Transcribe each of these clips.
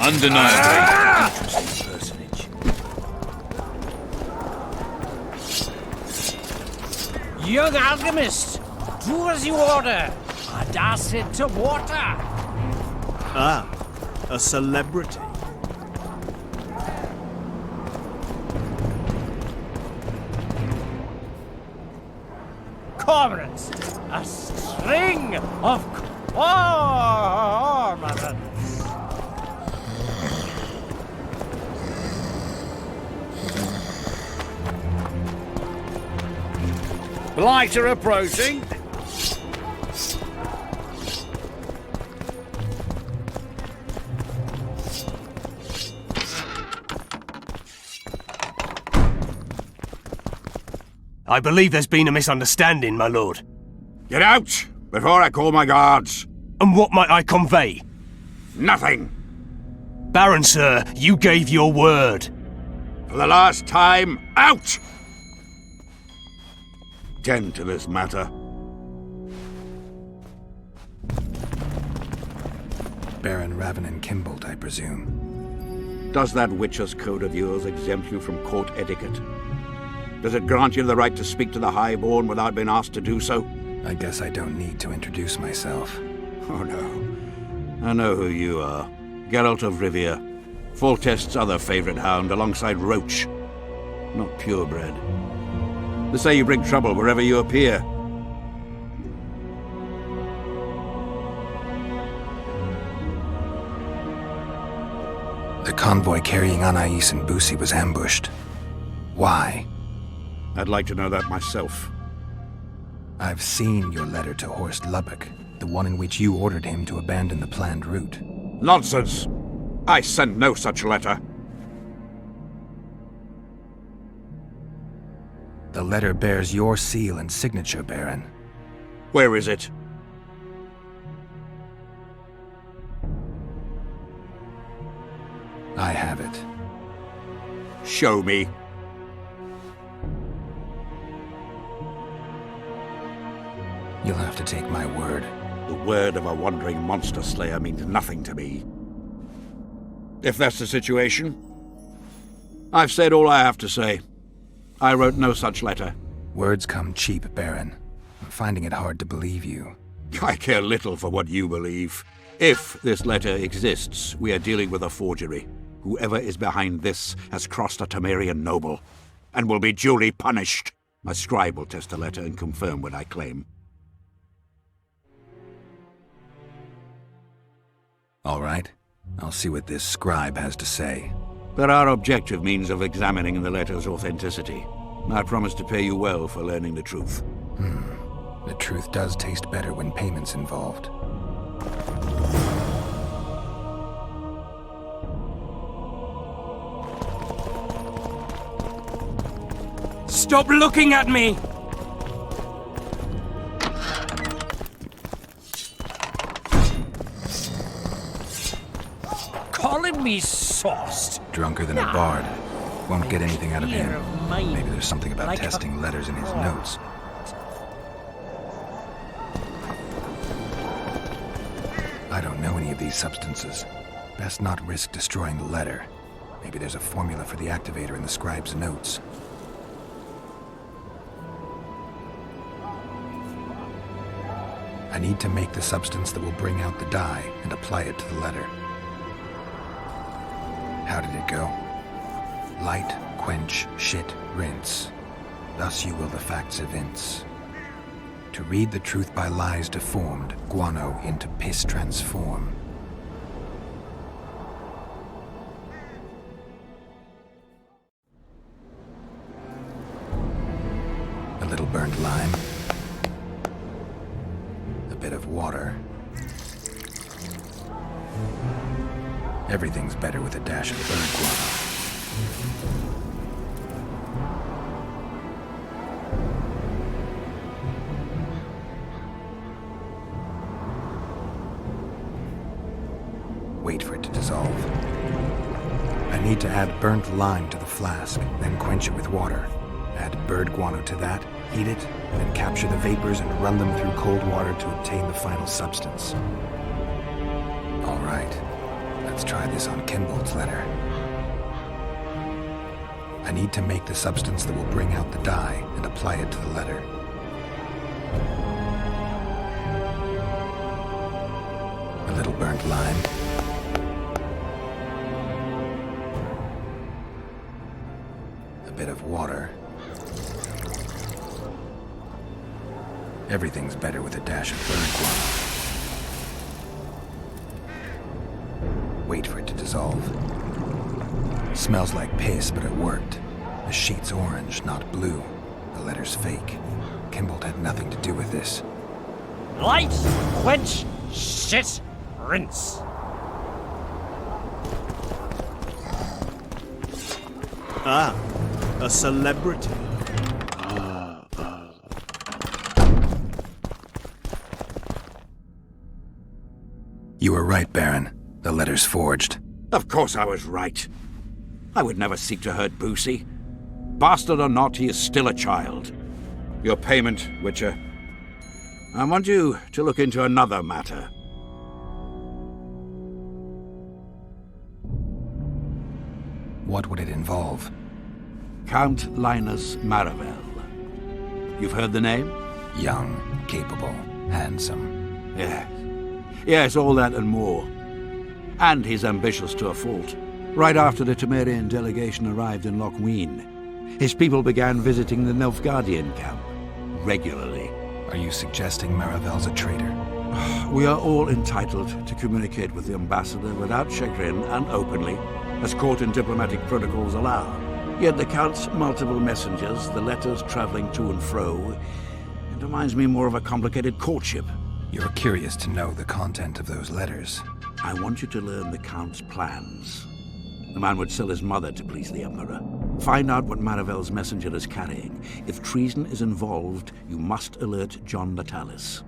Undeniably interesting personage. Young alchemist, do as you order. Dash it to water. Ah, a celebrity. Cormorants, a string of cormorants. Blighter approaching. I believe there's been a misunderstanding, my lord. Get out, before I call my guards. And what might I convey? Nothing. Baron, sir, you gave your word. For the last time, out! Tend to this matter. Baron Ravenin Kimbold, I presume. Does that Witcher's Code of yours exempt you from court etiquette? Does it grant you the right to speak to the Highborn without being asked to do so? I guess I don't need to introduce myself. Oh no. I know who you are. Geralt of Rivia. Foltest's other favorite hound alongside Roach. Not purebred. They say you bring trouble wherever you appear. The convoy carrying Anais and Busi was ambushed. Why? I'd like to know that myself. I've seen your letter to Horst Lubbock, the one in which you ordered him to abandon the planned route. Nonsense! I sent no such letter. The letter bears your seal and signature, Baron. Where is it? I have it. Show me. You'll have to take my word. The word of a wandering monster slayer means nothing to me. If that's the situation, I've said all I have to say. I wrote no such letter. Words come cheap, Baron. I'm finding it hard to believe you. I care little for what you believe. If this letter exists, we are dealing with a forgery. Whoever is behind this has crossed a Temerian noble, and will be duly punished. My scribe will test the letter and confirm what I claim. All right. I'll see what this scribe has to say. There are objective means of examining the letter's authenticity. I promise to pay you well for learning the truth. The truth does taste better when payment's involved. Stop looking at me! Calling me sauced. Drunker than a bard. Won't get anything out of him. Fear of mine. Maybe there's something about Like a- testing letters in his notes. I don't know any of these substances. Best not risk destroying the letter. Maybe there's a formula for the activator in the scribe's notes. I need to make the substance that will bring out the dye and apply it to the letter. How did it go? Light, quench, shit, rinse. Thus you will the facts evince. To read the truth by lies deformed, guano into piss transform. A little burnt lime. A bit of water. Everything's better with a dash of bird guano. Wait for it to dissolve. I need to add burnt lime to the flask, then quench it with water. Add bird guano to that, heat it, then capture the vapors and run them through cold water to obtain the final substance. All right. Let's try this on Kimbold's letter. I need to make the substance that will bring out the dye and apply it to the letter. A little burnt lime. A bit of water. Everything's better with a dash of burnt guano. Wait for it to dissolve. Smells like piss, but it worked. The sheet's orange, not blue. The letter's fake. Kimbold had nothing to do with this. Light, quench, shit, rinse. Ah, a celebrity. You were right, Baron. The letter's forged. Of course I was right. I would never seek to hurt Boosie. Bastard or not, he is still a child. Your payment, Witcher. I want you to look into another matter. What would it involve? Count Linus Maravel. You've heard the name? Young, capable, handsome. Yes. Yes, all that and more. And he's ambitious to a fault. Right after the Temerian delegation arrived in Lochween, his people began visiting the Nilfgaardian camp regularly. Are you suggesting Maravel's a traitor? We are all entitled to communicate with the ambassador without chagrin and openly, as court and diplomatic protocols allow. Yet the Count's multiple messengers, the letters traveling to and fro, it reminds me more of a complicated courtship. You're curious to know the content of those letters. I want you to learn the Count's plans. The man would sell his mother to please the Emperor. Find out what Maravel's messenger is carrying. If treason is involved, you must alert John Natalis.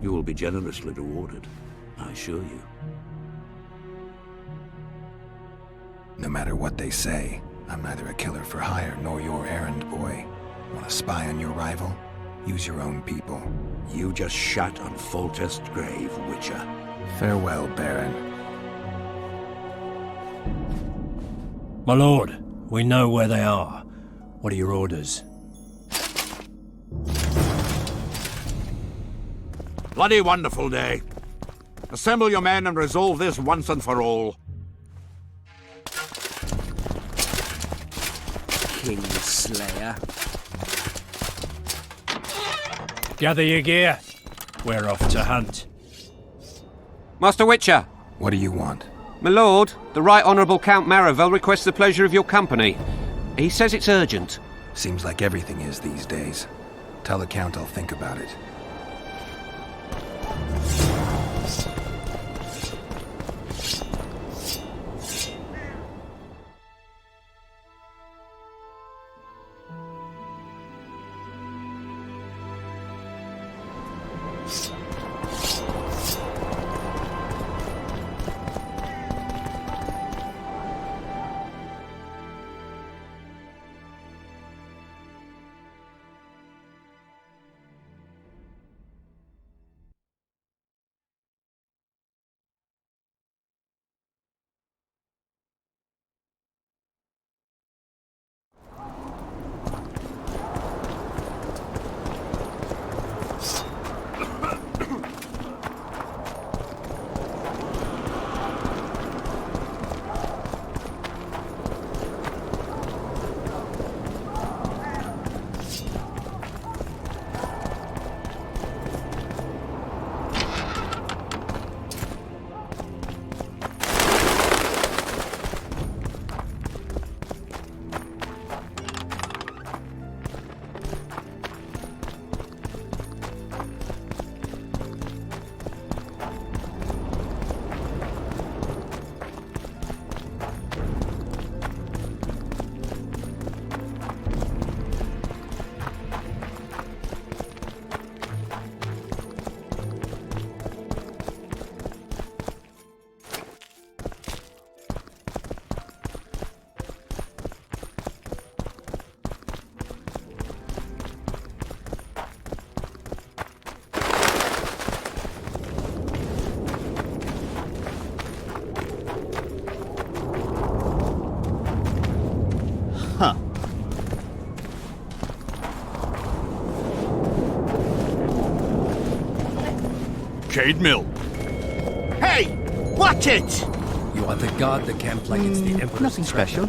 You will be generously rewarded, I assure you. No matter what they say, I'm neither a killer for hire nor your errand boy. Want to spy on your rival? Use your own people. You just shat on Foltest's grave, Witcher. Farewell, Baron. My lord, we know where they are. What are your orders? Bloody wonderful day. Assemble your men and resolve this once and for all. Kingslayer. Gather your gear. We're off to hunt. Master Witcher! What do you want? My lord, the Right Honourable Count Maravel requests the pleasure of your company. He says it's urgent. Seems like everything is these days. Tell the Count I'll think about it. Jade Mill. Hey! Watch it! You are the guard the camp like it's the Emperor's Nothing special.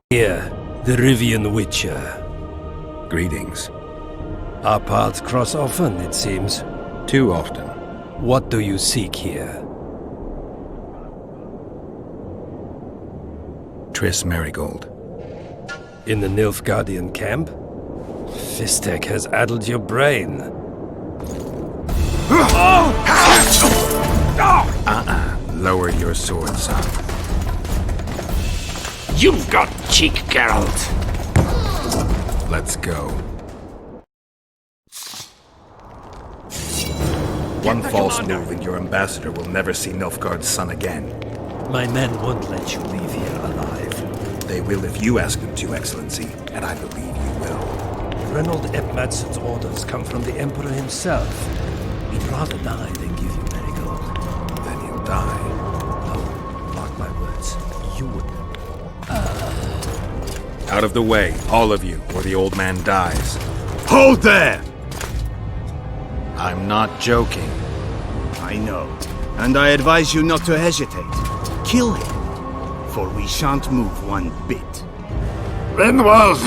Here, the Rivian Witcher. Greetings. Our paths cross often, it seems. Too often. What do you seek here? TRISS Merigold. In the Nilfgaardian camp? Fistek has addled your brain. Lower your sword, son. You've got cheek, Geralt. Let's go. One false move and your ambassador will never see Nilfgaard's son again. My men won't let you leave here alive. They will if you ask them to, Excellency, and I believe you will. Reynold Ep Madsen's orders come from the Emperor himself. He'd rather die than give you Merigold. Then he'll die. No, mark my words. You wouldn't. Out of the way, all of you, or the old man dies. Hold there! I'm not joking. I know, and I advise you not to hesitate. Kill him, for we shan't move one bit. Renwald!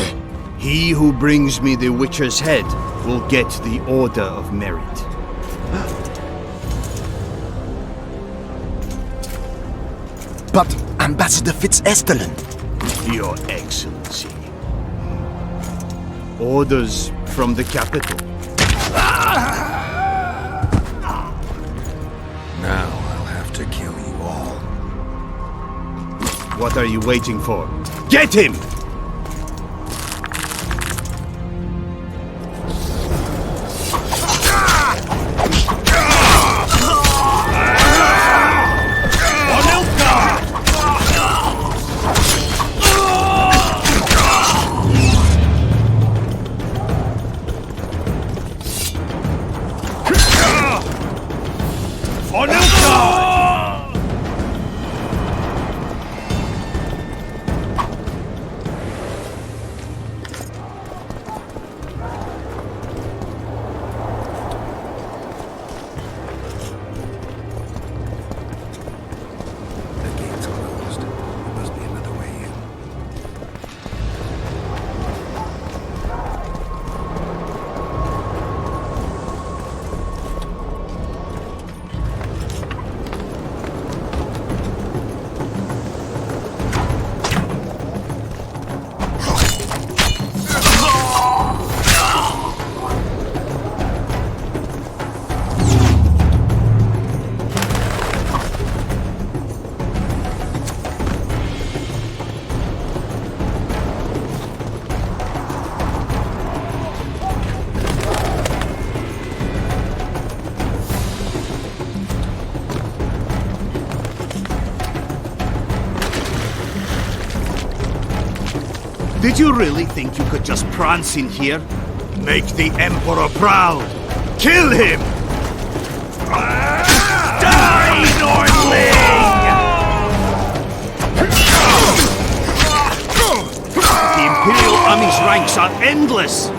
He who brings me the Witcher's head will get the Order of Merit. But Ambassador Fitzestellen. Your Excellency. Orders from the capital. Now I'll have to kill you all. What are you waiting for? Get him! The gate's closed. There must be another way in. Did you really think you could just prance in here? Make the Emperor proud! Kill him! Die, Nordling! The Imperial Army's ranks are endless!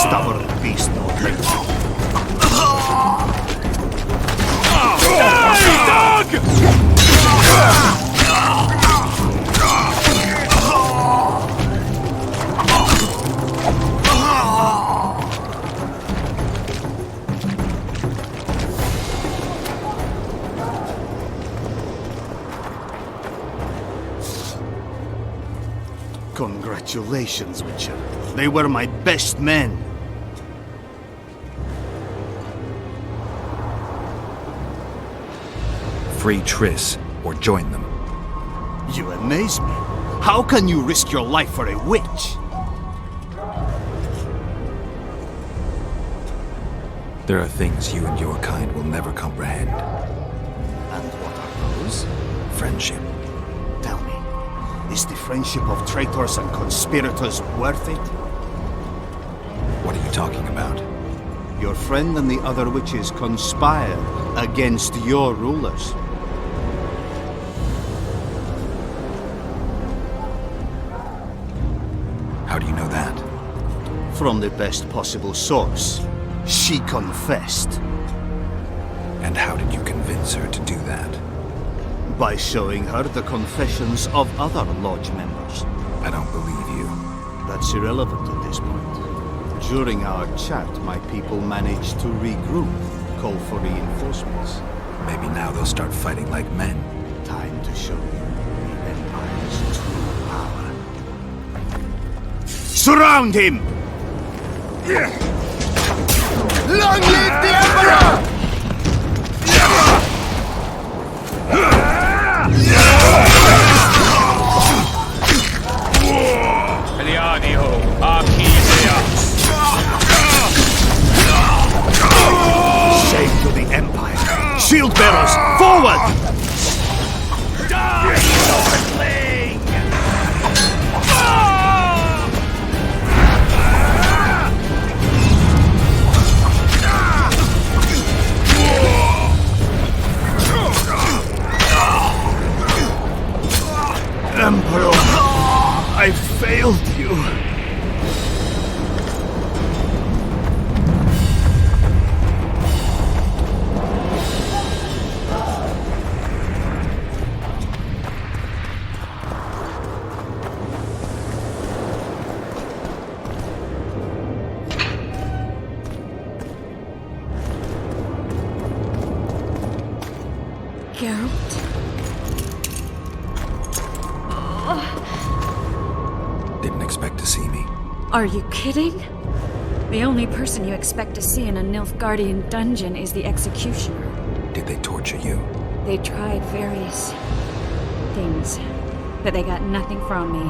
Stubborn beast, Nordling. Congratulations, Witcher. They were my best men. Free TRISS, or join them. You amaze me. How can you risk your life for a witch? There are things you and your kind will never comprehend. And what are those? Friendship. Tell me, is the friendship of traitors and conspirators worth it? What are you talking about? Your friend and the other witches conspired against your rulers. How do you know that? From the best possible source. She confessed. And how did you convince her to do that? By showing her the confessions of other lodge members. I don't believe you. That's irrelevant at this point. During our chat, my people managed to regroup, call for reinforcements. Maybe now they'll start fighting like men. Time to show you the Empire's true power. Surround him! Long live the Emperor! Shame to the Empire! Shield bearers, forward! Emperor, I failed you. Didn't expect to see me. Are you kidding? The only person you expect to see in a Nilfgaardian dungeon is the executioner. Did they torture you? They tried various things, but they got nothing from me.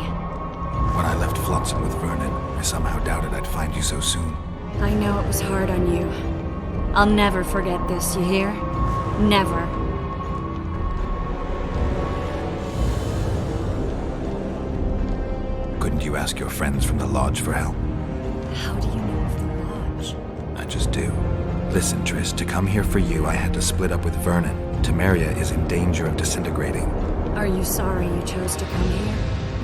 When I left Flotsam with Vernon, I somehow doubted I'd find you so soon. I know it was hard on you. I'll never forget this, you hear? Never. Couldn't you ask your friends from the Lodge for help? How do you know of the Lodge? I just do. Listen, Triss, to come here for you, I had to split up with Vernon. Temeria is in danger of disintegrating. Are you sorry you chose to come here?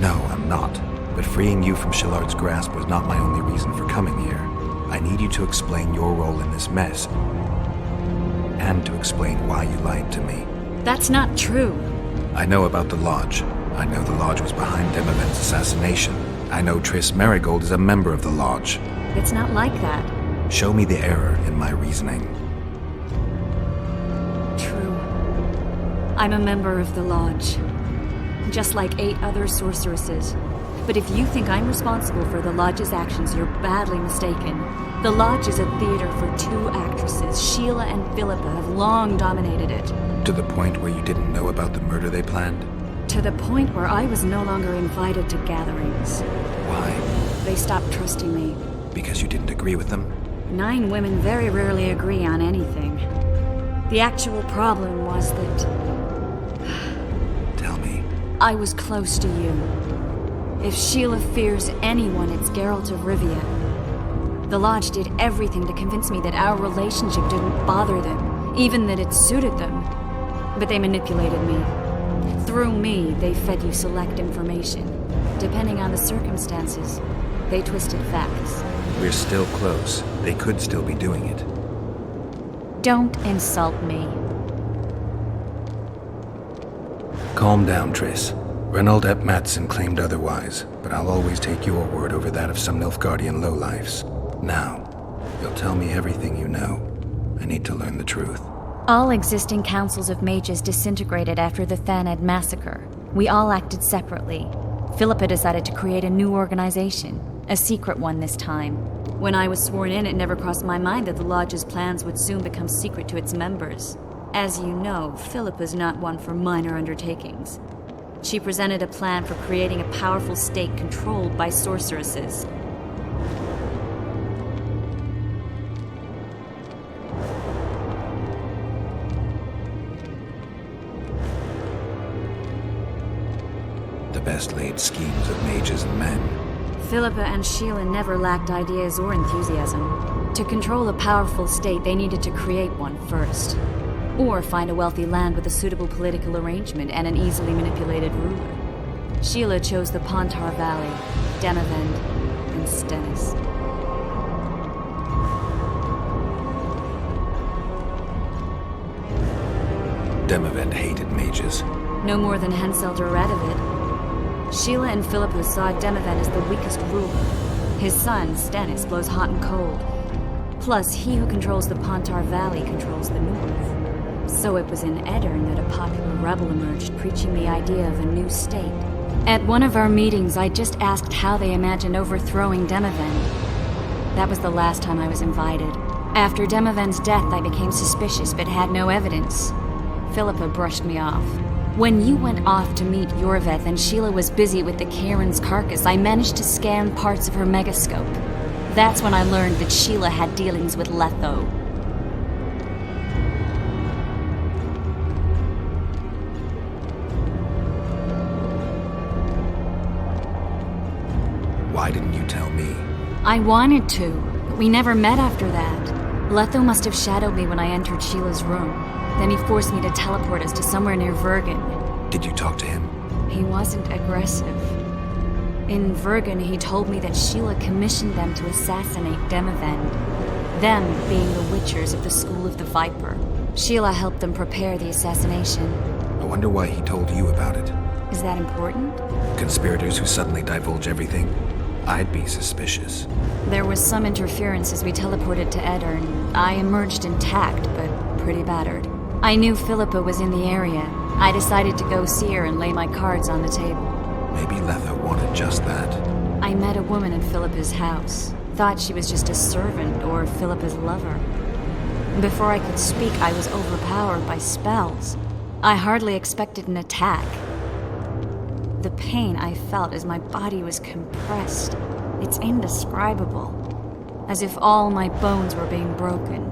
No, I'm not. But freeing you from Shillard's grasp was not my only reason for coming here. I need you to explain your role in this mess. And to explain why you lied to me. That's not true. I know about the Lodge. I know the Lodge was behind Demoven's assassination. I know Triss Merigold is a member of the Lodge. It's not like that. Show me the error in my reasoning. True. I'm a member of the Lodge. Just like 8 other sorceresses. But if you think I'm responsible for the Lodge's actions, you're badly mistaken. The Lodge is a theater for 2 actresses. Sheila and Philippa have long dominated it. To the point where you didn't know about the murder they planned? To the point where I was no longer invited to gatherings. Why? They stopped trusting me. Because you didn't agree with them? 9 women very rarely agree on anything. The actual problem was that... Tell me. I was close to you. If Sheila fears anyone, it's Geralt of Rivia. The Lodge did everything to convince me that our relationship didn't bother them, even that it suited them. But they manipulated me. Through me, they fed you select information. Depending on the circumstances, they twisted facts. We're still close. They could still be doing it. Don't insult me. Calm down, Triss. Reynold Ep Matson claimed otherwise, but I'll always take your word over that of some Nilfgaardian lowlifes. Now, you'll tell me everything you know. I need to learn the truth. All existing councils of mages disintegrated after the Thanad massacre. We all acted separately. Philippa decided to create a new organization, a secret one this time. When I was sworn in, it never crossed my mind that the Lodge's plans would soon become secret to its members. As you know, Philippa's not one for minor undertakings. She presented a plan for creating a powerful state controlled by sorceresses. The best laid schemes of mages and men. Philippa and Sheila never lacked ideas or enthusiasm. To control a powerful state, they needed to create one first. Or find a wealthy land with a suitable political arrangement and an easily manipulated ruler. Sheila chose the Pontar Valley, Demavend, and Stennis. Demavend hated mages. No more than Henselt read of it. Sheila and Philippa saw Demavend as the weakest ruler. His son, Stennis, blows hot and cold. Plus, he who controls the Pontar Valley controls the north. So it was in Edirn that a popular rebel emerged, preaching the idea of a new state. At one of our meetings, I just asked how they imagined overthrowing Demavend. That was the last time I was invited. After Demavend's death, I became suspicious, but had no evidence. Philippa brushed me off. When you went off to meet Yorveth and Sheila was busy with the Karen's carcass, I managed to scan parts of her megascope. That's when I learned that Sheila had dealings with Letho. Why didn't you tell me? I wanted to, but we never met after that. Letho must have shadowed me when I entered Sheila's room. Then he forced me to teleport us to somewhere near Vergen. Did you talk to him? He wasn't aggressive. In Vergen, he told me that Sheila commissioned them to assassinate Demavend. Them being the Witchers of the School of the Viper. Sheila helped them prepare the assassination. I wonder why he told you about it. Is that important? Conspirators who suddenly divulge everything? I'd be suspicious. There was some interference as we teleported to Edirn. I emerged intact, but pretty battered. I knew Philippa was in the area. I decided to go see her and lay my cards on the table. Maybe Letho wanted just that. I met a woman in Philippa's house. Thought she was just a servant or Philippa's lover. Before I could speak, I was overpowered by spells. I hardly expected an attack. The pain I felt as my body was compressed. It's indescribable. As if all my bones were being broken.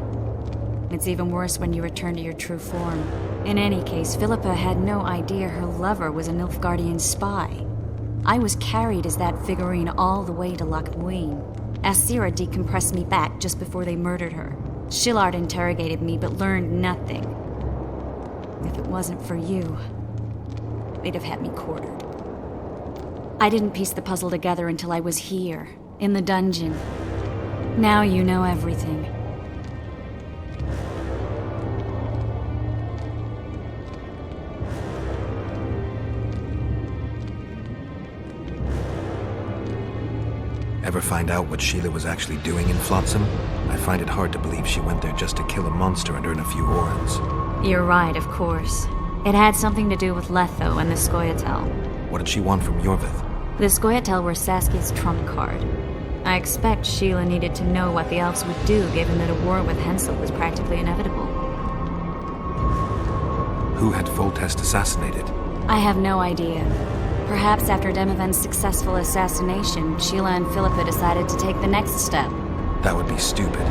It's even worse when you return to your true form. In any case, Philippa had no idea her lover was a Nilfgaardian spy. I was carried as that figurine all the way to Loch Muin. Asira decompressed me back just before they murdered her. Shillard interrogated me but learned nothing. If it wasn't for you, they'd have had me quartered. I didn't piece the puzzle together until I was here, in the dungeon. Now you know everything. Ever find out what Sheila was actually doing in Flotsam? I find it hard to believe she went there just to kill a monster and earn a few orans. You're right, of course. It had something to do with Letho and the Scoia'tael. What did she want from Yorveth? The Scoia'tael were Saskia's trump card. I expect Sheila needed to know what the elves would do, given that a war with Henselt was practically inevitable. Who had Foltest assassinated? I have no idea. Perhaps after Demavend's successful assassination, Sheila and Philippa decided to take the next step. That would be stupid.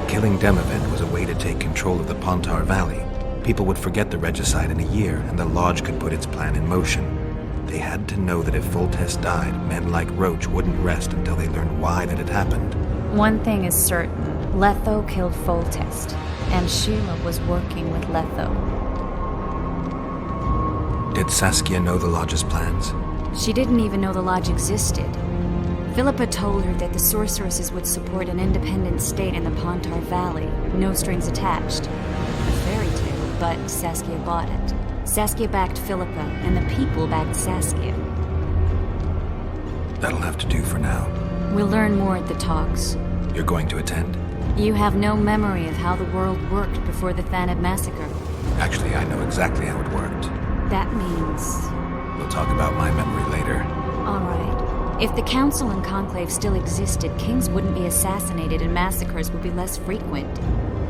Killing Demavend was a way to take control of the Pontar Valley. People would forget the regicide in a year, and the Lodge could put its plan in motion. They had to know that if Foltest died, men like Roach wouldn't rest until they learned why that had happened. One thing is certain. Letho killed Foltest, and Sheila was working with Letho. Did Saskia know the Lodge's plans? She didn't even know the Lodge existed. Philippa told her that the sorceresses would support an independent state in the Pontar Valley, no strings attached. A fairy tale, but Saskia bought it. Saskia backed Philippa, and the people backed Saskia. That'll have to do for now. We'll learn more at the talks. You're going to attend? You have no memory of how the world worked before the Thanid massacre. Actually, I know exactly how it worked. That means... We'll talk about my memory later. All right. If the Council and Conclave still existed, kings wouldn't be assassinated and massacres would be less frequent.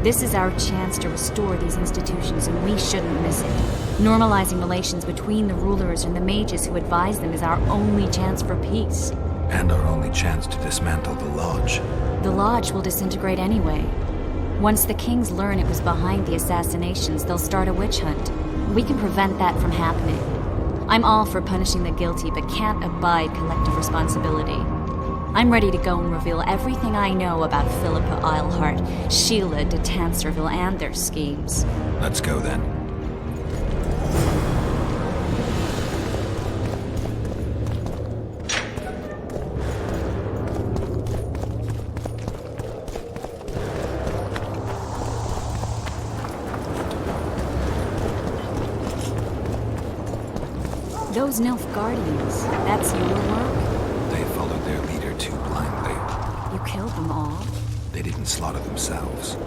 This is our chance to restore these institutions, and we shouldn't miss it. Normalizing relations between the rulers and the mages who advise them is our only chance for peace. And our only chance to dismantle the Lodge. The Lodge will disintegrate anyway. Once the kings learn it was behind the assassinations, they'll start a witch hunt. We can prevent that from happening. I'm all for punishing the guilty, but can't abide collective responsibility. I'm ready to go and reveal everything I know about Philippa Eilhart, Sheila de Tanserville, and their schemes. Let's go then. Those Nilfgaardians, that's your work? They followed their leader too blindly. You killed them all? They didn't slaughter themselves.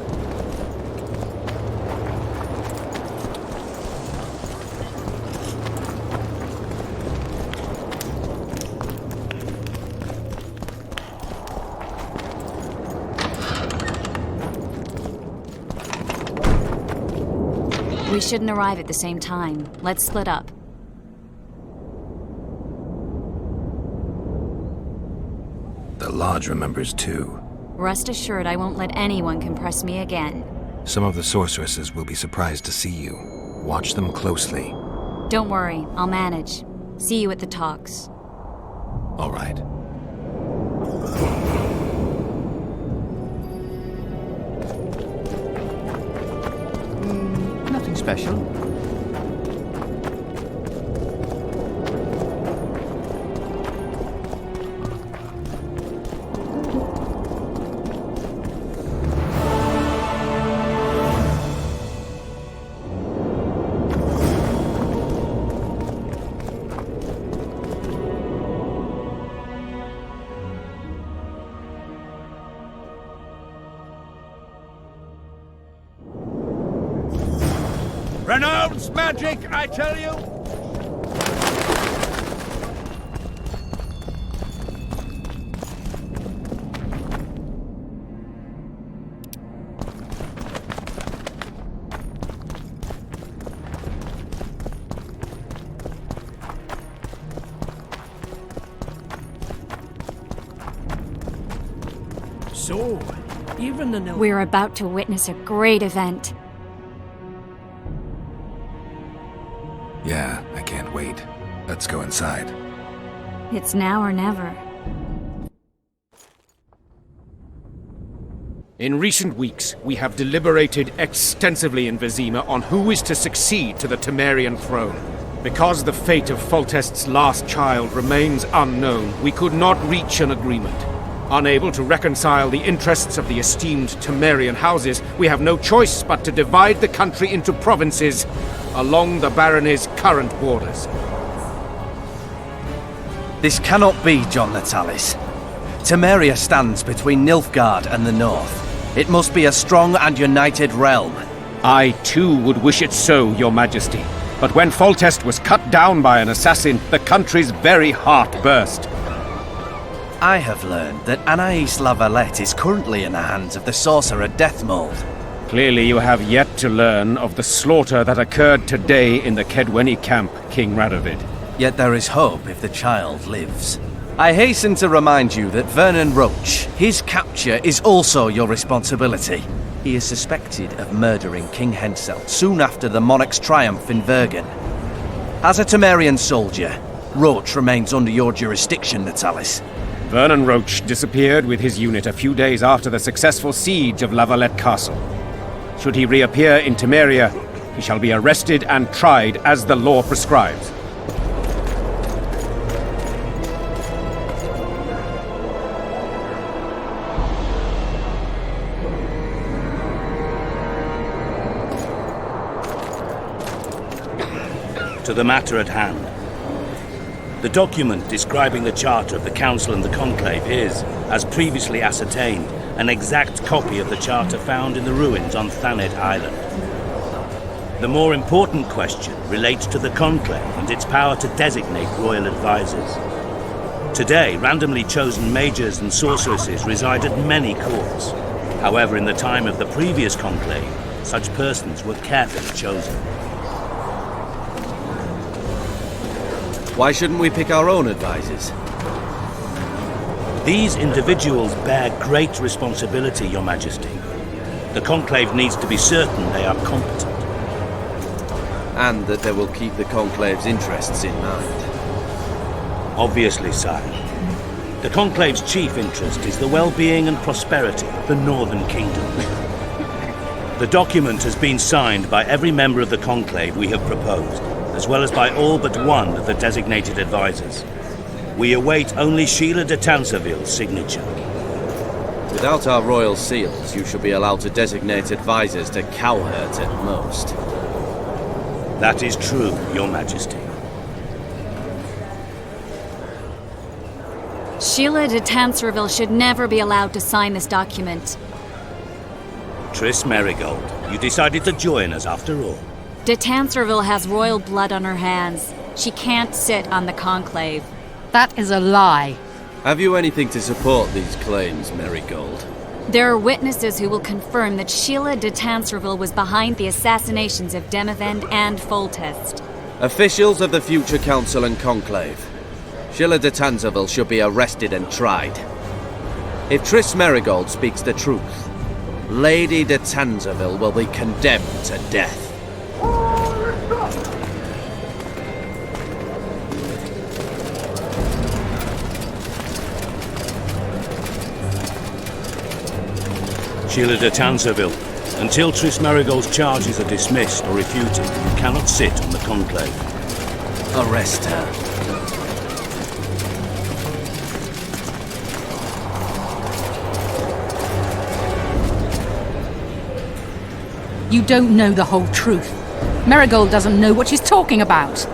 We shouldn't arrive at the same time. Let's split up. The Lodge remembers too. Rest assured I won't let anyone compress me again. Some of the sorceresses will be surprised to see you. Watch them closely. Don't worry, I'll manage. See you at the talks. All right. Nothing special. Renounce magic, I tell you! So, even the We're about to witness a great event. Yeah, I can't wait. Let's go inside. It's now or never. In recent weeks, we have deliberated extensively in Vizima on who is to succeed to the Temerian throne. Because the fate of Foltest's last child remains unknown, we could not reach an agreement. Unable to reconcile the interests of the esteemed Temerian houses, we have no choice but to divide the country into provinces along the barony's current borders. This cannot be, John Natalis. Temeria stands between Nilfgaard and the north. It must be a strong and united realm. I, too, would wish it so, Your Majesty. But when Foltest was cut down by an assassin, the country's very heart burst. I have learned that Anais La Valette is currently in the hands of the sorcerer Deathmold. Clearly you have yet to learn of the slaughter that occurred today in the Kedweni camp, King Radovid. Yet there is hope if the child lives. I hasten to remind you that Vernon Roach, his capture is also your responsibility. He is suspected of murdering King Henselt soon after the monarch's triumph in Vergen. As a Temerian soldier, Roach remains under your jurisdiction, Natalis. Vernon Roach disappeared with his unit a few days after the successful siege of La Valette Castle. Should he reappear in Temeria, he shall be arrested and tried as the law prescribes. To the matter at hand. The document describing the charter of the Council and the Conclave is, as previously ascertained, an exact copy of the charter found in the ruins on Thanet Island. The more important question relates to the Conclave and its power to designate royal advisors. Today, randomly chosen mages and sorceresses reside at many courts, However, in the time of the previous conclave, such persons were carefully chosen. Why shouldn't we pick our own advisors? These individuals bear great responsibility, Your Majesty. The conclave needs to be certain they are competent. And that they will keep the conclave's interests in mind. Obviously, sire. The conclave's chief interest is the well-being and prosperity of the Northern Kingdoms. The document has been signed by every member of the conclave we have proposed, as well as by all but one of the designated advisors. We await only Sheila de Tanserville's signature. Without our royal seals, you should be allowed to designate advisors to cowherds at most. That is true, Your Majesty. Sheila de Tanserville should never be allowed to sign this document. Triss Merigold, you decided to join us after all. De Tanserville has royal blood on her hands. She can't sit on the conclave. That is a lie. Have you anything to support these claims, Merigold? There are witnesses who will confirm that Sheila de Tanserville was behind the assassinations of Demavend and Foltest. Officials of the future council and conclave. Sheila de Tanserville should be arrested and tried. If Triss Merigold speaks the truth, Lady de Tanserville will be condemned to death. Sheila de Tanserville, until Triss Merigold's charges are dismissed or refuted, you cannot sit on the conclave. Arrest her. You don't know the whole truth. Merigold doesn't know what she's talking about.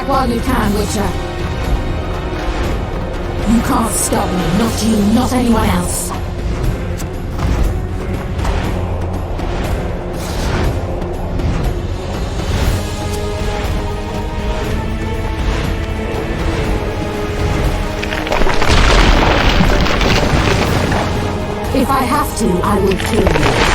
While you can, Witcher. You can't stop me, not you, not anyone else. If I have to, I will kill you.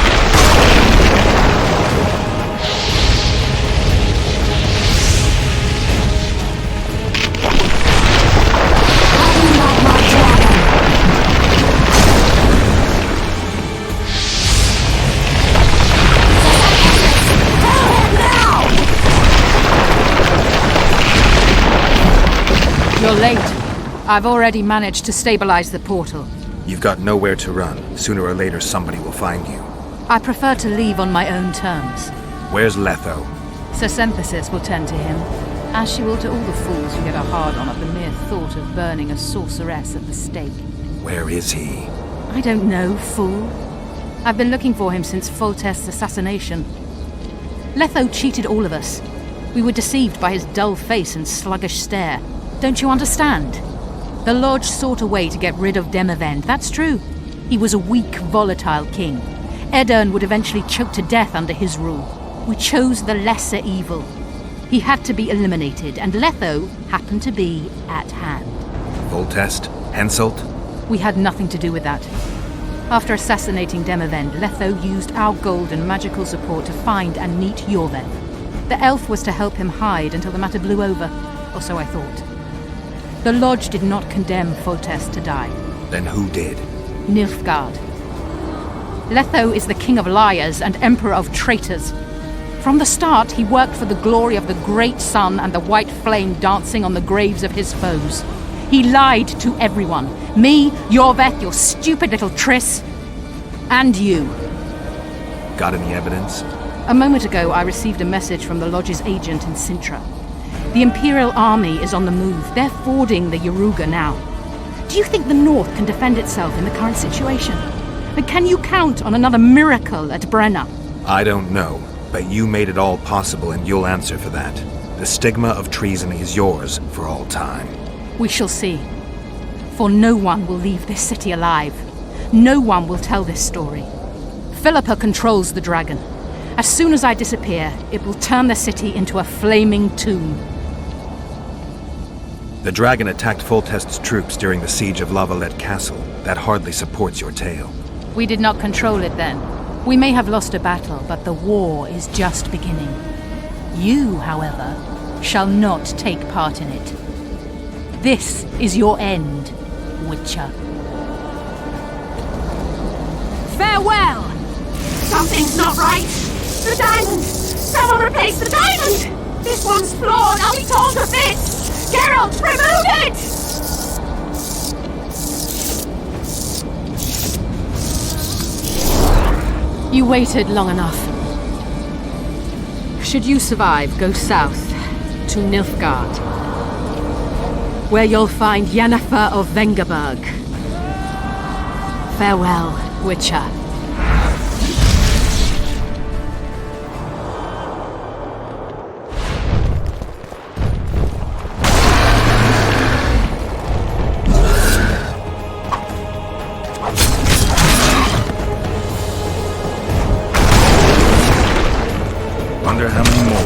You're late. I've already managed to stabilize the portal. You've got nowhere to run. Sooner or later, somebody will find you. I prefer to leave on my own terms. Where's Letho? Sir Synthesis will tend to him, as she will to all the fools who get a hard-on at the mere thought of burning a sorceress at the stake. Where is he? I don't know, fool. I've been looking for him since Foltest's assassination. Letho cheated all of us. We were deceived by his dull face and sluggish stare. Don't you understand? The Lodge sought a way to get rid of Demavend, that's true. He was a weak, volatile king. Edirn would eventually choke to death under his rule. We chose the lesser evil. He had to be eliminated, and Letho happened to be at hand. Foltest? Henselt? We had nothing to do with that. After assassinating Demavend, Letho used our gold and magical support to find and meet Yorveth. The elf was to help him hide until the matter blew over, or so I thought. The Lodge did not condemn Foltest to die. Then who did? Nilfgaard. Letho is the king of liars and emperor of traitors. From the start, he worked for the glory of the great sun and the white flame dancing on the graves of his foes. He lied to everyone. Me, Yorveth, your stupid little Triss, and you. Got any evidence? A moment ago, I received a message from the Lodge's agent in Sintra. The Imperial Army is on the move. They're fording the Yaruga now. Do you think the North can defend itself in the current situation? And can you count on another miracle at Brenna? I don't know, but you made it all possible and you'll answer for that. The stigma of treason is yours for all time. We shall see. For no one will leave this city alive. No one will tell this story. Philippa controls the dragon. As soon as I disappear, it will turn the city into a flaming tomb. The dragon attacked Foltest's troops during the siege of Lavalette Castle. That hardly supports your tale. We did not control it then. We may have lost a battle, but the war is just beginning. You, however, shall not take part in it. This is your end, Witcher. Farewell! Something's not right! The diamond! Someone replace the diamond! This one's flawed! I'll be torn to bits! Geralt, remove it! You waited long enough. Should you survive, go south to Nilfgaard, where you'll find Yennefer of Vengerberg. Farewell, Witcher. Wonder how many more.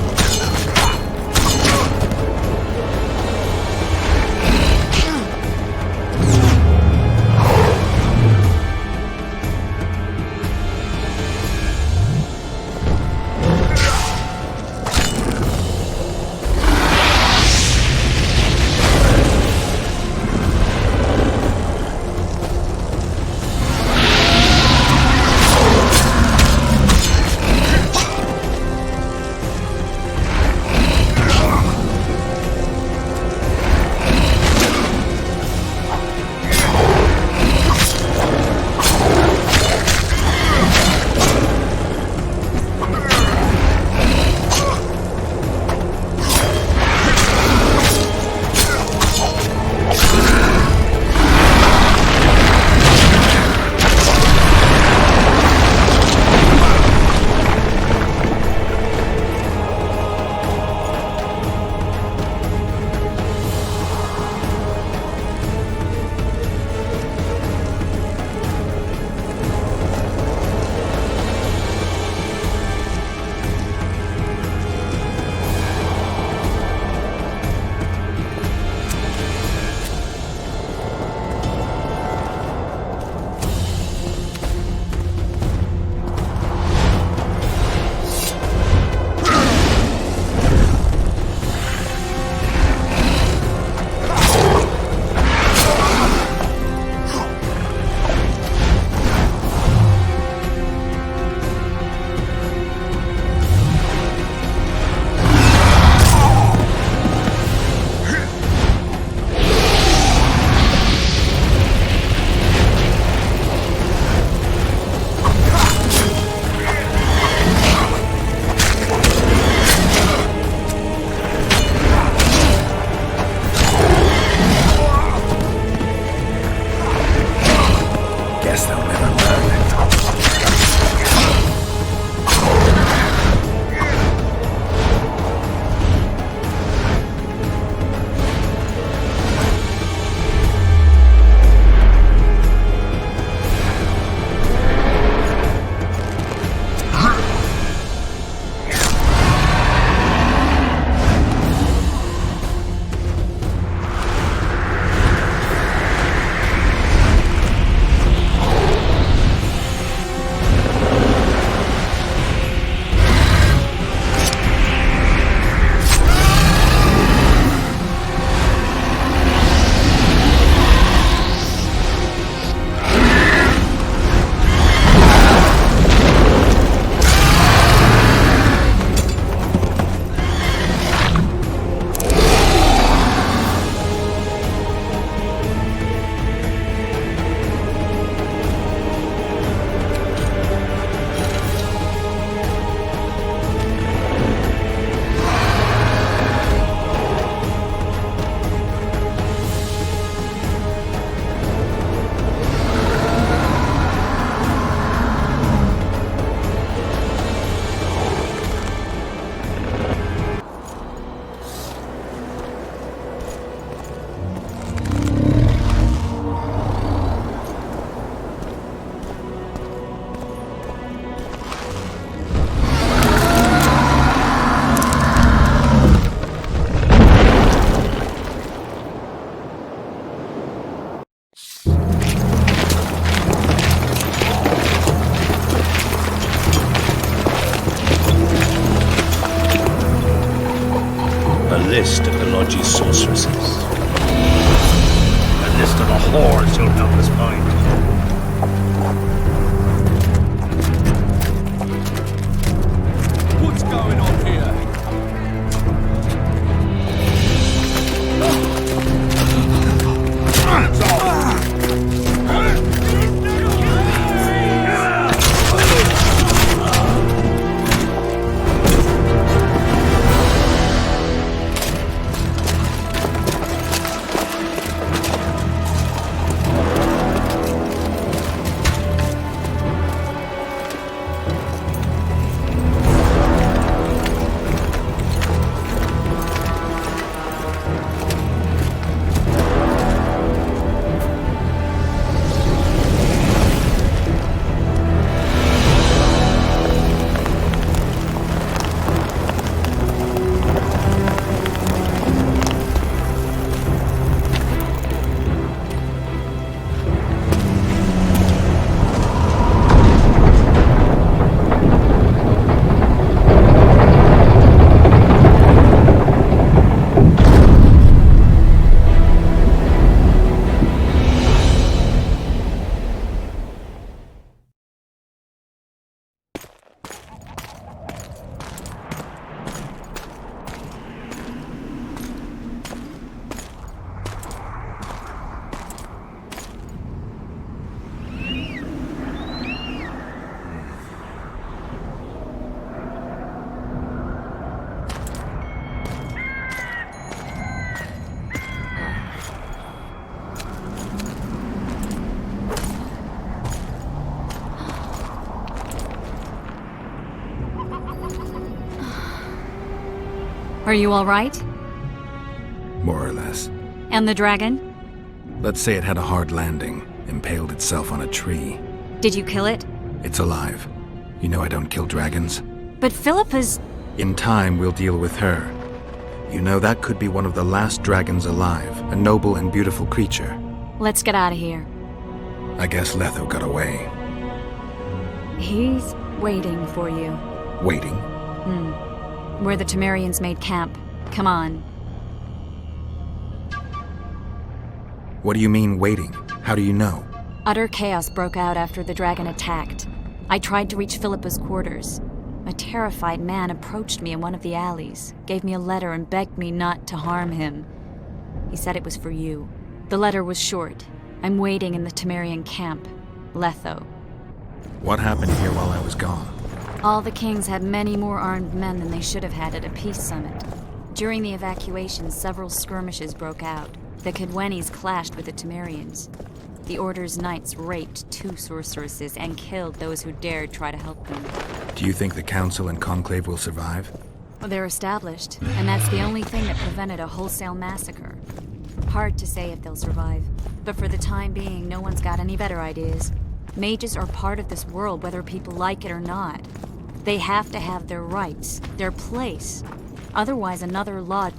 list of the Lodge's sorceresses. A list of the whores you'll help us find. What's going on here? Hands off! Are you all right? More or less. And the dragon? Let's say it had a hard landing, impaled itself on a tree. Did you kill it? It's alive. You know I don't kill dragons. But Philippa's... In time, we'll deal with her. You know, that could be one of the last dragons alive, a noble and beautiful creature. Let's get out of here. I guess Letho got away. He's waiting for you. Waiting? Where the Temerians made camp. Come on. What do you mean, waiting? How do you know? Utter chaos broke out after the dragon attacked. I tried to reach Philippa's quarters. A terrified man approached me in one of the alleys, gave me a letter and begged me not to harm him. He said it was for you. The letter was short. I'm waiting in the Temerian camp. Letho. What happened here while I was gone? All the kings had many more armed men than they should have had at a peace summit. During the evacuation, several skirmishes broke out. The Kedwenis clashed with the Temerians. The Order's knights raped 2 sorceresses and killed those who dared try to help them. Do you think the Council and Conclave will survive? Well, they're established, and that's the only thing that prevented a wholesale massacre. Hard to say if they'll survive, but for the time being, no one's got any better ideas. Mages are part of this world, whether people like it or not. They have to have their rights, their place. Otherwise, another law...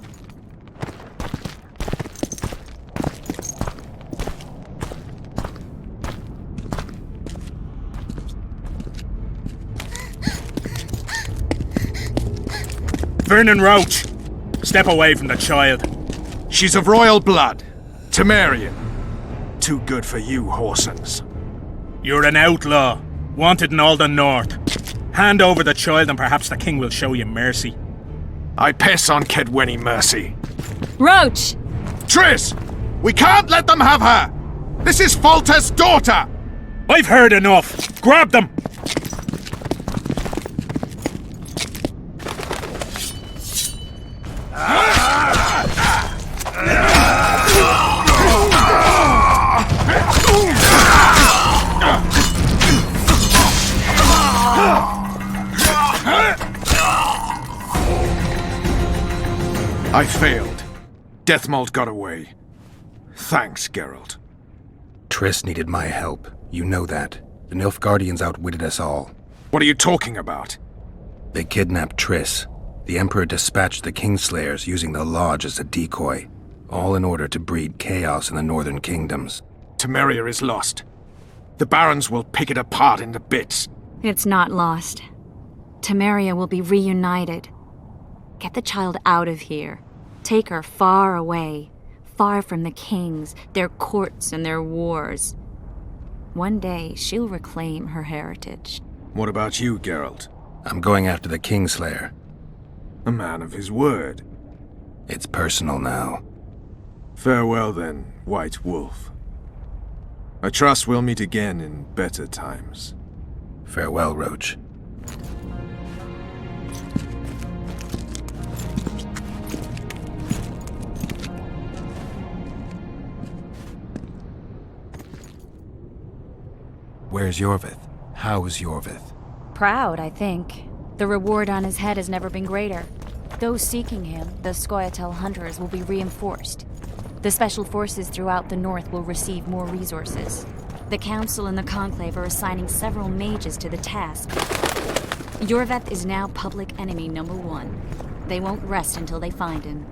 Vernon Roach! Step away from the child. She's of royal blood. Temerian. Too good for you, Horsens. You're an outlaw, wanted in all the north. Hand over the child and perhaps the king will show you mercy. I pass on Kedweni mercy. Roach! Triss! We can't let them have her! This is Foltest's daughter! I've heard enough! Grab them! I failed. Deathmold got away. Thanks, Geralt. Triss needed my help. You know that. The Nilfgaardians outwitted us all. What are you talking about? They kidnapped Triss. The Emperor dispatched the Kingslayers using the Lodge as a decoy, all in order to breed chaos in the northern kingdoms. Temeria is lost. The Barons will pick it apart into bits. It's not lost. Temeria will be reunited. Get the child out of here. Take her far away, far from the kings, their courts, and their wars. One day, she'll reclaim her heritage. What about you, Geralt? I'm going after the Kingslayer. A man of his word. It's personal now. Farewell then, White Wolf. I trust we'll meet again in better times. Farewell, Roach. Where's Yorvith? How's Yorvith? Proud, I think. The reward on his head has never been greater. Those seeking him, the Scoia'tael hunters, will be reinforced. The special forces throughout the north will receive more resources. The Council and the Conclave are assigning several mages to the task. Yorvith is now public enemy #1. They won't rest until they find him.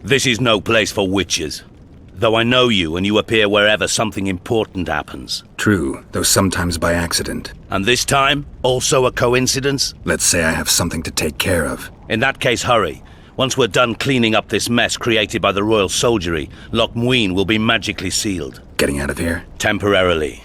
This is no place for witches. Though I know you and you appear wherever something important happens. True, though sometimes by accident. And this time, also a coincidence? Let's say I have something to take care of. In that case, hurry. Once we're done cleaning up this mess created by the royal soldiery, Loch Muin will be magically sealed. Getting out of here? Temporarily.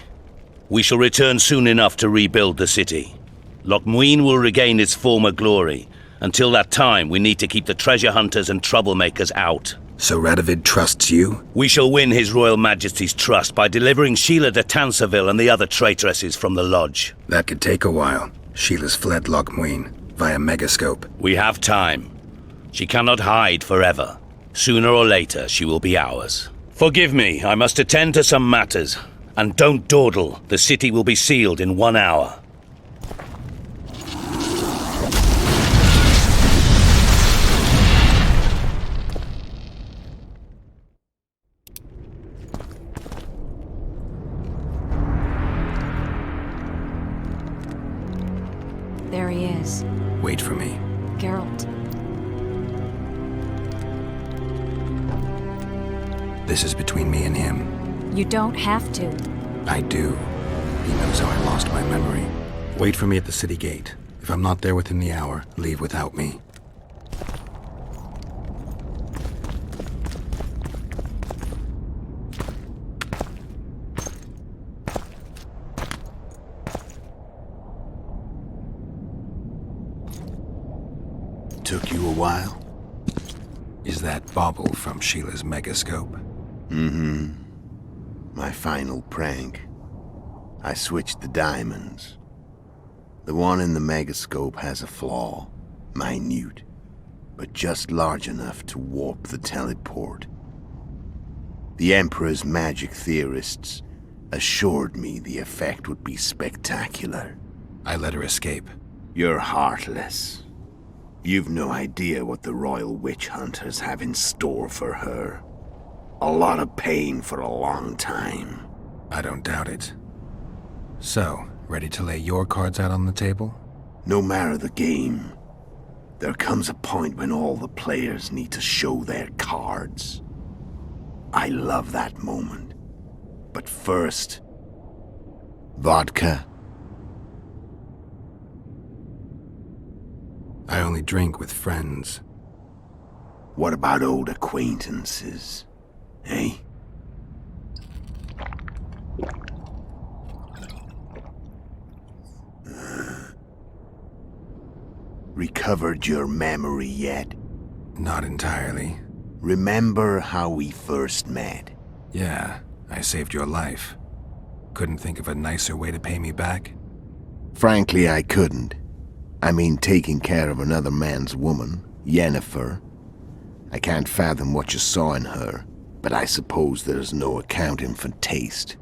We shall return soon enough to rebuild the city. Loch Muin will regain its former glory. Until that time, we need to keep the treasure hunters and troublemakers out. So Radovid trusts you? We shall win His Royal Majesty's trust by delivering Sheila de Tansarville and the other traitresses from the lodge. That could take a while. Sheila's fled Loch Muin via Megascope. We have time. She cannot hide forever. Sooner or later, she will be ours. Forgive me, I must attend to some matters. And don't dawdle. The city will be sealed in 1 hour. There he is. Wait for me. Geralt. This is between me and him. You don't have to. I do. He knows how I lost my memory. Wait for me at the city gate. If I'm not there within the hour, leave without me. Took you a while? Is that bauble from Sheila's Megascope? Mm-hmm. My final prank. I switched the diamonds. The one in the Megascope has a flaw. Minute. But just large enough to warp the teleport. The Emperor's magic theorists assured me the effect would be spectacular. I let her escape. You're heartless. You've no idea what the royal witch hunters have in store for her. A lot of pain for a long time. I don't doubt it. So, ready to lay your cards out on the table? No matter the game, there comes a point when all the players need to show their cards. I love that moment. But first, vodka. I only drink with friends. What about old acquaintances, eh? Recovered your memory yet? Not entirely. Remember how we first met? Yeah, I saved your life. Couldn't think of a nicer way to pay me back? Frankly, I couldn't. I mean, taking care of another man's woman, Yennefer. I can't fathom what you saw in her, but I suppose there's no accounting for taste.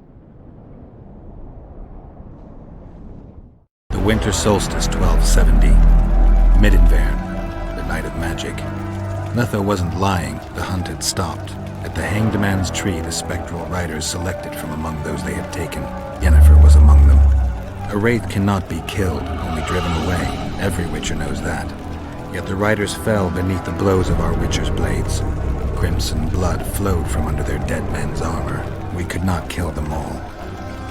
The winter solstice 1270. Midinvern, the night of magic. Letho wasn't lying. The hunt had stopped. At the Hanged Man's Tree, the spectral riders selected from among those they had taken. Yennefer was among them. A wraith cannot be killed, only driven away. Every Witcher knows that. Yet the riders fell beneath the blows of our Witcher's blades. Crimson blood flowed from under their dead men's armor. We could not kill them all.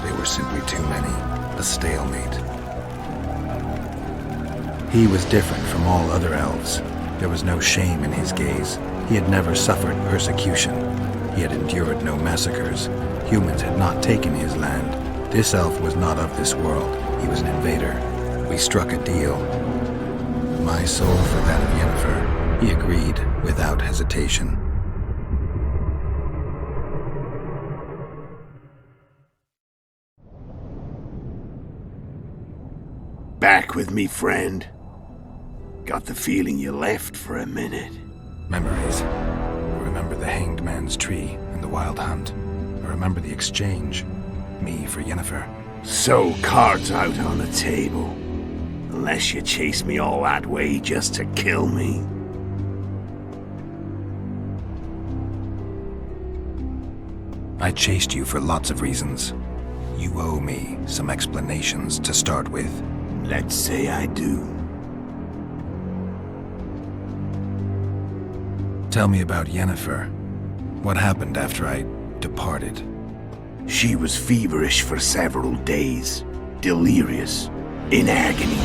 They were simply too many. A stalemate. He was different from all other elves. There was no shame in his gaze. He had never suffered persecution. He had endured no massacres. Humans had not taken his land. This elf was not of this world. He was an invader. We struck a deal. My soul for that of Yennefer. He agreed without hesitation. Back with me, friend. Got the feeling you left for a minute. Memories. I remember the Hanged Man's Tree and the Wild Hunt. I remember the exchange. Me for Yennefer. So, cards out on the table. Unless you chase me all that way just to kill me. I chased you for lots of reasons. You owe me some explanations to start with. Let's say I do. Tell me about Yennefer. What happened after I departed? She was feverish for several days, delirious, in agony.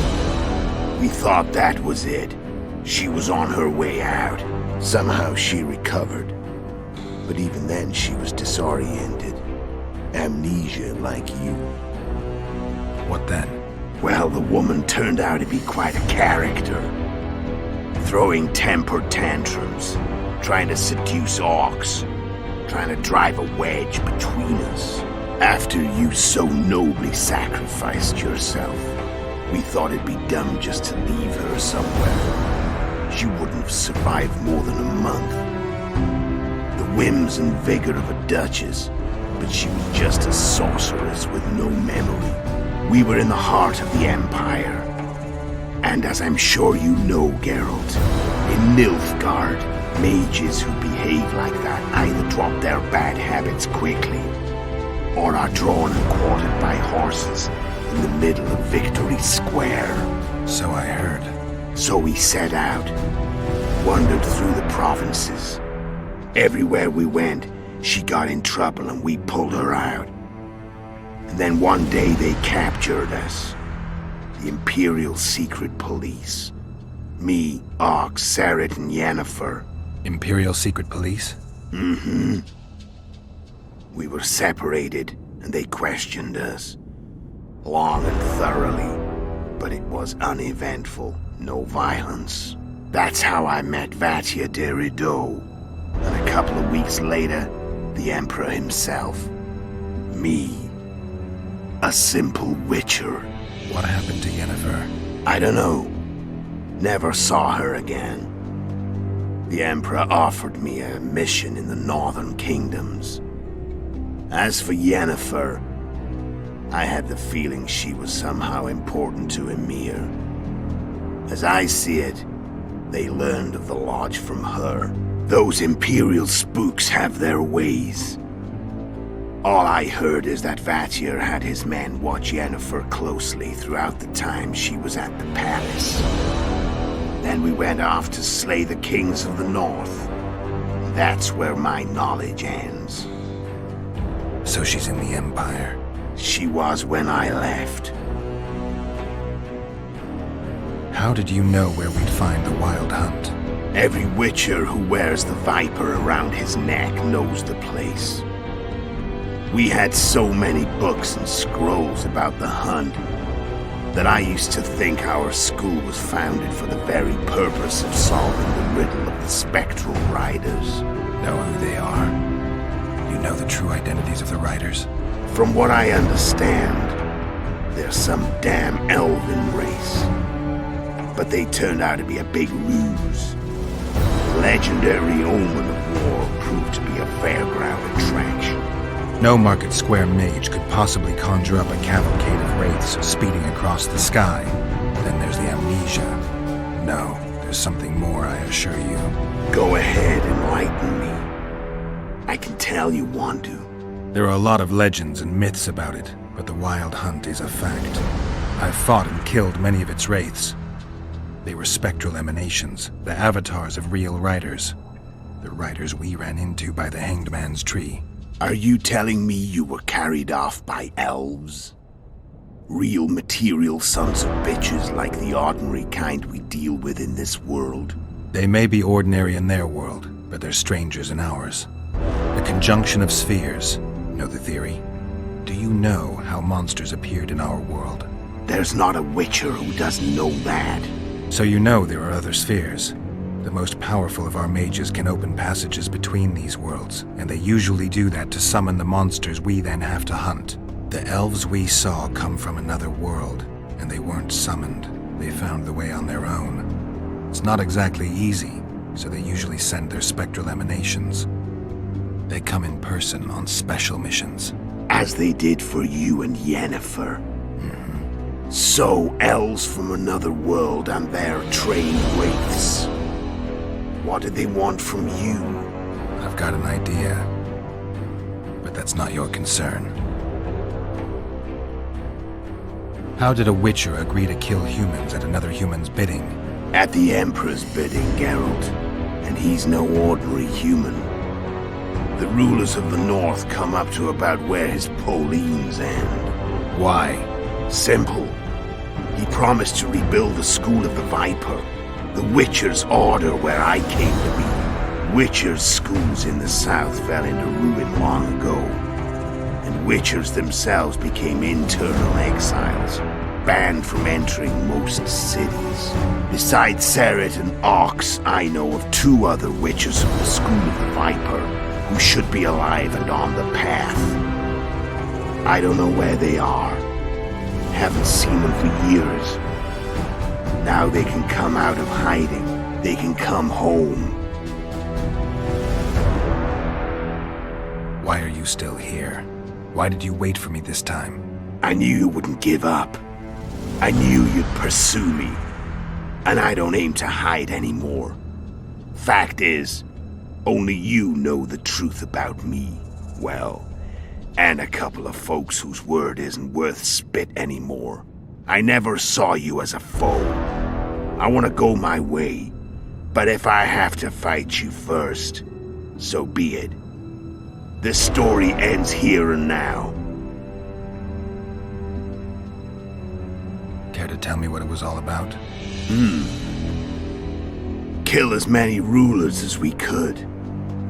We thought that was it. She was on her way out. Somehow she recovered. But even then she was disoriented. Amnesia like you. What then? Well, the woman turned out to be quite a character. Throwing temper tantrums, trying to seduce orcs, trying to drive a wedge between us. After you so nobly sacrificed yourself, we thought it'd be dumb just to leave her somewhere. She wouldn't have survived more than a month. The whims and vigor of a duchess, but she was just a sorceress with no memory. We were in the heart of the Empire. And as I'm sure you know, Geralt, in Nilfgaard, mages who behave like that either drop their bad habits quickly, or are drawn and quartered by horses in the middle of Victory Square. So I heard. So we set out, wandered through the provinces. Everywhere we went, she got in trouble and we pulled her out. And then one day they captured us. The Imperial Secret Police. Me, Ox, Serret, and Yennefer. Imperial Secret Police? Mm-hmm. We were separated, and they questioned us. Long and thoroughly, but it was uneventful. No violence. That's how I met Vatia de Rideau. And a couple of weeks later, the Emperor himself. Me. A simple witcher. What happened to Yennefer? I don't know. Never saw her again. The Emperor offered me a mission in the northern kingdoms. As for Yennefer, I had the feeling she was somehow important to Emir. As I see it, they learned of the Lodge from her. Those Imperial spooks have their ways. All I heard is that Vatir had his men watch Yennefer closely throughout the time she was at the palace. Then we went off to slay the kings of the north. That's where my knowledge ends. So she's in the Empire? She was when I left. How did you know where we'd find the Wild Hunt? Every witcher who wears the viper around his neck knows the place. We had so many books and scrolls about the hunt that I used to think our school was founded for the very purpose of solving the riddle of the spectral riders. Know who they are? You know the true identities of the riders? From what I understand, they're some damn elven race. But they turned out to be a big ruse. The legendary omen of war proved to be a fairground attraction. No Market Square mage could possibly conjure up a cavalcade of wraiths speeding across the sky. Then there's the amnesia. No, There's something more, I assure you. Go ahead, enlighten me. I can tell you want to. There are a lot of legends and myths about it, but the Wild Hunt is a fact. I've fought and killed many of its wraiths. They were spectral emanations, the avatars of real riders. The riders we ran into by the Hanged Man's Tree. Are you telling me you were carried off by elves? Real material sons of bitches like the ordinary kind we deal with in this world? They may be ordinary in their world, but they're strangers in ours. The conjunction of spheres. Know the theory? Do you know how monsters appeared in our world? There's not a witcher who doesn't know that. So you know there are other spheres. The most powerful of our mages can open passages between these worlds, and they usually do that to summon the monsters we then have to hunt. The elves we saw come from another world, and they weren't summoned. They found the way on their own. It's not exactly easy, so they usually send their spectral emanations. They come in person on special missions. As they did for you and Yennefer. So, elves from another world and their trained wraiths. What do they want from you? I've got an idea, but that's not your concern. How did a witcher agree to kill humans at another human's bidding? At the Emperor's bidding, Geralt. And he's no ordinary human. The rulers of the North come up to about where his Pauline's end. Why? Simple. He promised to rebuild the School of the Viper, the Witcher's order where I came to be. Witcher's schools in the south fell into ruin long ago, and Witchers themselves became internal exiles, banned from entering most cities. Besides Seret and Ox, I know of 2 other Witchers from the School of the Viper who should be alive and on the path. I don't know where they are. Haven't seen them for years. Now they can come out of hiding. They can come home. Why are you still here? Why did you wait for me this time? I knew you wouldn't give up. I knew you'd pursue me. And I don't aim to hide anymore. Fact is, only you know the truth about me. Well, and a couple of folks whose word isn't worth spit anymore. I never saw you as a foe. I want to go my way, but if I have to fight you first, so be it. This story ends here and now. Care to tell me what it was all about? Kill as many rulers as we could.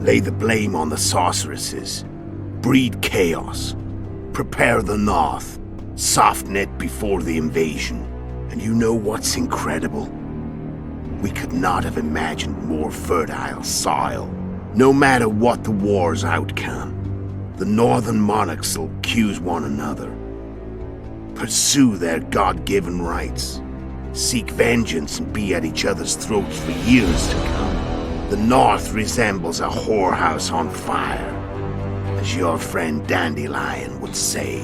Lay the blame on the sorceresses. Breed chaos. Prepare the North. Soften it before the invasion. And you know what's incredible? We could not have imagined more fertile soil. No matter what the war's outcome, the northern monarchs will accuse one another. Pursue their God-given rights. Seek vengeance and be at each other's throats for years to come. The North resembles a whorehouse on fire, as your friend Dandelion would say.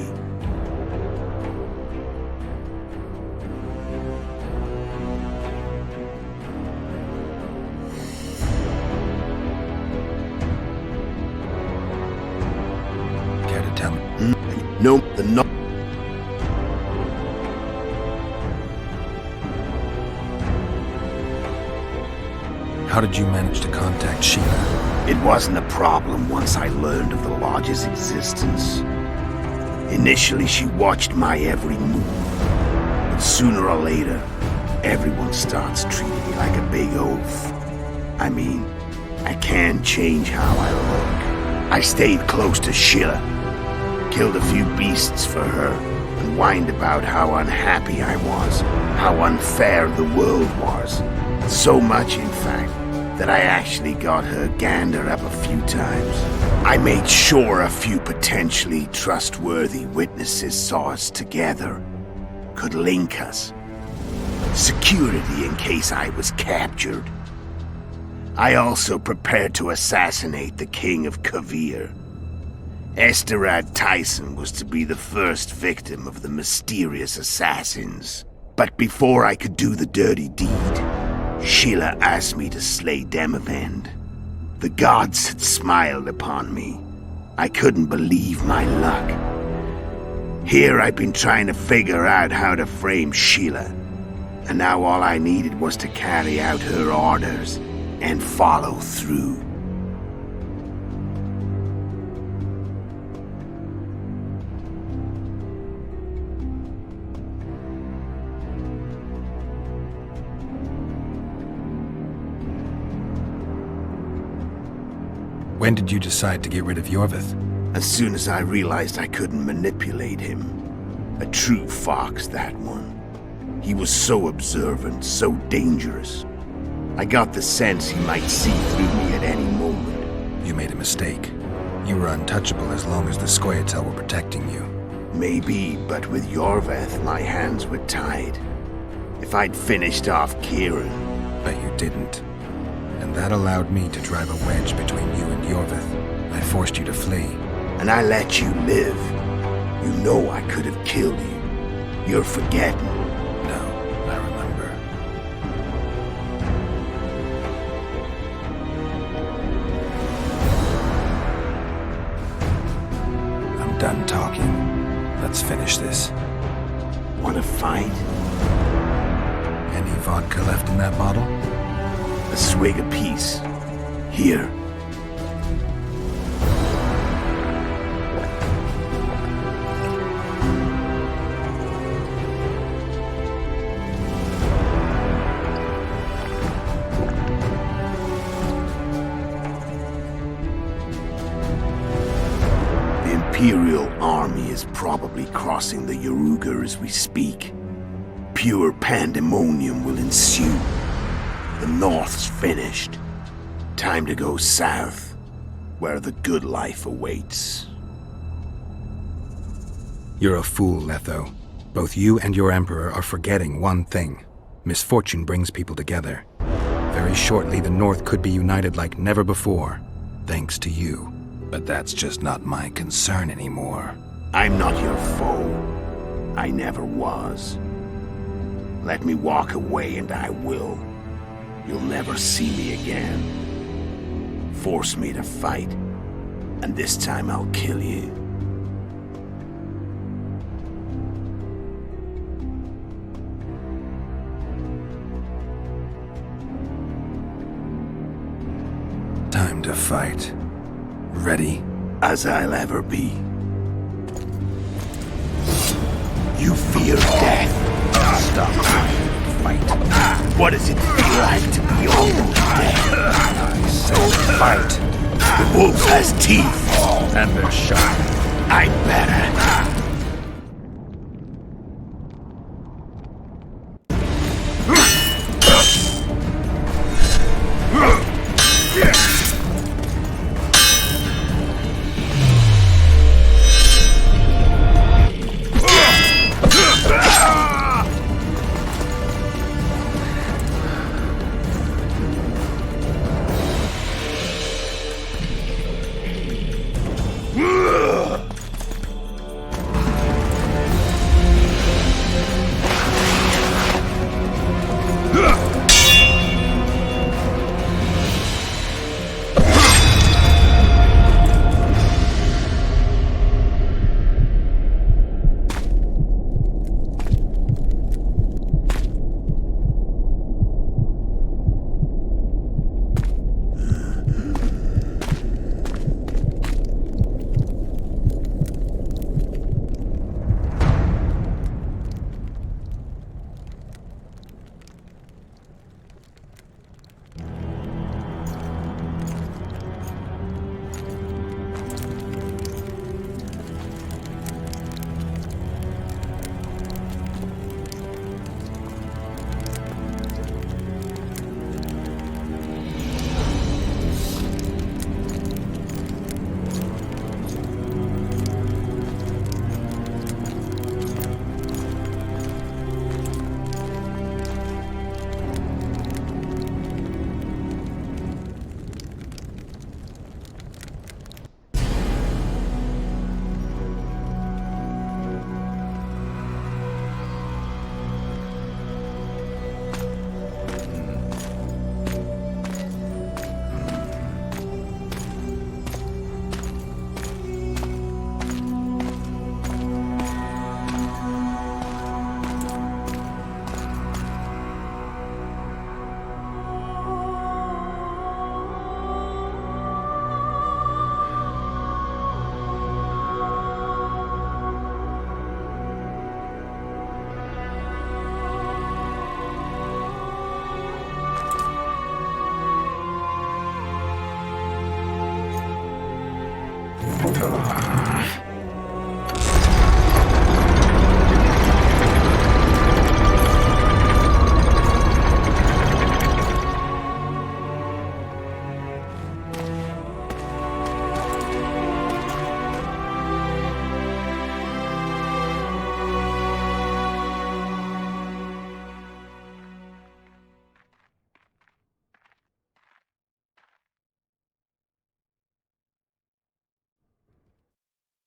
Care to tell me? No, the North. How did you manage to contact Sheila? It wasn't a problem once I learned of the Lodge's existence. Initially, she watched my every move. But sooner or later, everyone starts treating me like a big oaf. I mean, I can't change how I look. I stayed close to Sheila, killed a few beasts for her, and whined about how unhappy I was, how unfair the world was. So much, in fact, that I actually got her gander up a few times. I made sure a few potentially trustworthy witnesses saw us together, could link us. Security in case I was captured. I also prepared to assassinate the King of Kavir. Esterad Tyson was to be the first victim of the mysterious assassins. But before I could do the dirty deed, Sheila asked me to slay Demavend. The gods had smiled upon me. I couldn't believe my luck. Here I've been trying to figure out how to frame Sheila, and now all I needed was to carry out her orders and follow through. When did you decide to get rid of Yorvith? As soon as I realized I couldn't manipulate him. A true fox, that one. He was so observant, so dangerous. I got the sense he might see through me at any moment. You made a mistake. You were untouchable as long as the Scoia'tael were protecting you. Maybe, but with Yorvith, my hands were tied. If I'd finished off Kieran... But you didn't. And that allowed me to drive a wedge between you and Yorvith. I forced you to flee. And I let you live. You know I could have killed you. You're forgetting. No, I remember. I'm done talking. Let's finish this. Want to fight? Any vodka left in that bottle? A swig apiece. Here. The Imperial army is probably crossing the Yaruga as we speak. Pure pandemonium will ensue. The North's finished. Time to go south, where the good life awaits. You're a fool, Letho. Both you and your Emperor are forgetting one thing. Misfortune brings people together. Very shortly, the North could be united like never before, thanks to you. But that's just not my concern anymore. I'm not your foe. I never was. Let me walk away and I will. You'll never see me again. Force me to fight, and this time I'll kill you. Time to fight. Ready? As I'll ever be. You fear death. Stop. Fight. What does it feel like to be almost dead? So fight. The wolf has teeth. And they're sharp. I'd better.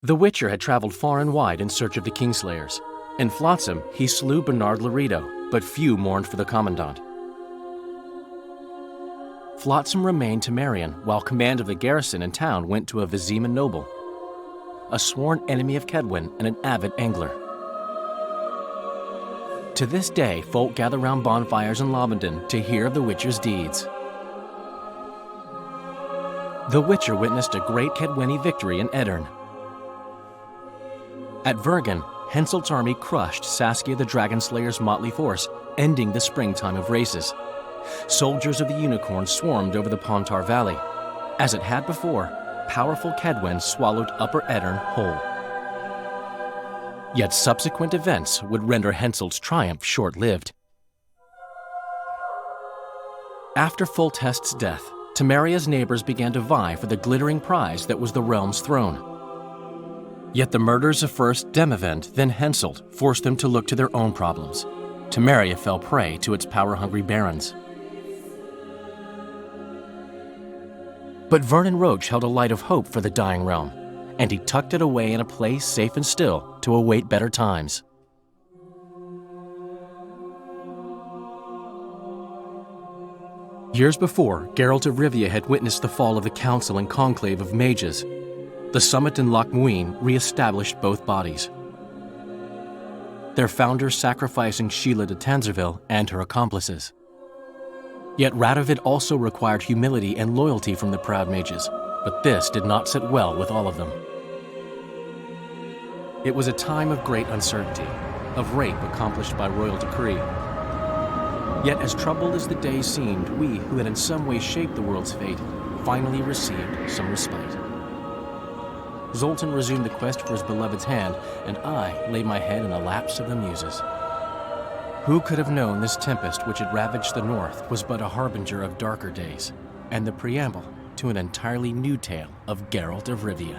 The Witcher had traveled far and wide in search of the Kingslayers. In Flotsam, he slew Bernard Laredo, but few mourned for the Commandant. Flotsam remained Temerian, while command of the garrison and town went to a Vizima noble, a sworn enemy of Kedwen and an avid angler. To this day, folk gather round bonfires in Lobenden to hear of the Witcher's deeds. The Witcher witnessed a great Kedweni victory in Edirn. At Vergen, Henselt's army crushed Saskia the Dragonslayer's motley force, ending the springtime of races. Soldiers of the Unicorn swarmed over the Pontar Valley. As it had before, powerful Kedwen swallowed Upper Edirn whole. Yet subsequent events would render Henselt's triumph short-lived. After Foltest's death, Temeria's neighbors began to vie for the glittering prize that was the realm's throne. Yet the murders of first Demavend, then Henselt, forced them to look to their own problems. Temeria fell prey to its power-hungry barons. But Vernon Roche held a light of hope for the dying realm, and he tucked it away in a place safe and still to await better times. Years before, Geralt of Rivia had witnessed the fall of the Council and Conclave of Mages. The summit in Loch Muin re-established both bodies, their founders sacrificing Sheila de Tanzerville and her accomplices. Yet Radovid also required humility and loyalty from the proud mages, but this did not sit well with all of them. It was a time of great uncertainty, of rape accomplished by royal decree. Yet as troubled as the days seemed, we, who had in some way shaped the world's fate, finally received some respite. Zoltan resumed the quest for his beloved's hand, and I laid my head in the laps of the muses. Who could have known this tempest which had ravaged the north was but a harbinger of darker days, and the preamble to an entirely new tale of Geralt of Rivia?